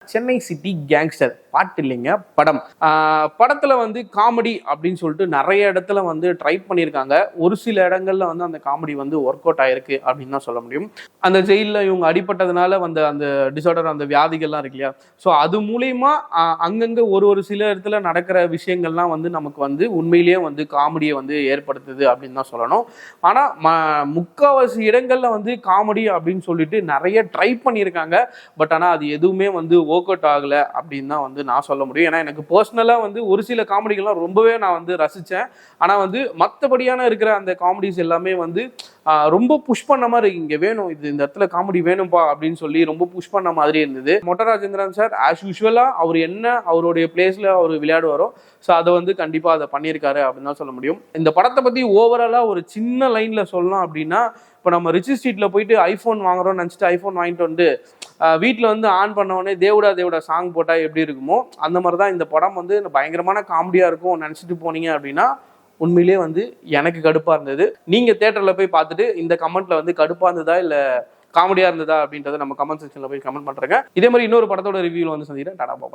Chennai city gangster பாட்டு இல்லைங்க, படம். படத்துல வந்து காமெடி அப்படின்னு சொல்லிட்டு நிறைய இடத்துல வந்து ட்ரை பண்ணியிருக்காங்க. ஒரு சில இடங்கள்ல வந்து அந்த காமெடி வந்து ஒர்க் அவுட் ஆயிருக்கு அப்படின்னு தான் சொல்ல முடியும். அந்த ஜெயிலில் இவங்க அடிப்பட்டதுனால வந்த அந்த டிசார்டர், அந்த வியாதிகள்லாம் இருக்கு இல்லையா, ஸோ அது மூலயமா அங்கங்க ஒரு ஒரு சில இடத்துல நடக்கிற விஷயங்கள்லாம் வந்து நமக்கு வந்து உண்மையிலேயே வந்து காமெடியை வந்து ஏற்படுத்துது அப்படின்னு தான் சொல்லணும். ஆனால் முக்கால்வாசி இடங்கள்ல வந்து காமெடி அப்படின்னு சொல்லிட்டு நிறைய ட்ரை பண்ணியிருக்காங்க. பட் ஆனால் அது எதுவுமே வந்து ஒர்க் அவுட் ஆகலை அப்படின்னு தான் வந்து நான் சொல்ல முடியும். ஏன்னா எனக்கு பர்சனலாக வந்து ஒரு சில காமெடிகள்லாம் ரொம்பவே நான் வந்து ரசித்தேன். ஆனால் வந்து மற்றபடியான இருக்கிற அந்த காமெடிஸ் எல்லாமே வந்து ரொம்ப புஷ் பண்ண மாதிரி, இங்கே வேணும், இது இந்த இடத்துல காமெடி வேணும்பா அப்படின்னு சொல்லி ரொம்ப புஷ் பண்ண மாதிரி இருந்தது. மொட்ட ராஜேந்திரன் சார் ஆஸ் யூஷுவலாக அவர் என்ன அவருடைய பிளேஸில் அவர் விளையாடுவாரோ, ஸோ அதை வந்து கண்டிப்பாக அதை பண்ணியிருக்காரு அப்படின்னு தான் சொல்ல முடியும். இந்த படத்தை பற்றி ஓவராலாக ஒரு சின்ன லைனில் சொல்லலாம் அப்படின்னா, இப்போ நம்ம ரிச்சி ஸ்ட்ரீட்டில் போயிட்டு ஐஃபோன் வாங்குறோம்னு நினச்சிட்டு ஐஃபோன் வாங்கிட்டு வந்து வீட்டில் வந்து ஆன் பண்ணோடனே தேவுடா தேவுடா சாங் போட்டால் எப்படி இருக்குமோ அந்த மாதிரி தான் இந்த படம் வந்து பயங்கரமான காமெடியாக இருக்கும் நினச்சிட்டு போனீங்க அப்படின்னா உண்மையிலே வந்து எனக்கு கடுப்பாக இருந்தது. நீங்கள் தேட்டரில் போய் பார்த்துட்டு இந்த கமெண்ட்டில் வந்து கடுப்பாக இருந்ததா இல்லை காமெடியாக இருந்ததா அப்படின்றத நம்ம கமெண்ட் செக்ஷனில் போய் கமெண்ட் பண்ணுறேங்க. இதே மாதிரி இன்னொரு படத்தோட ரிவ்யூவில் வந்து சந்திக்கிறேன். டாடா பாய்.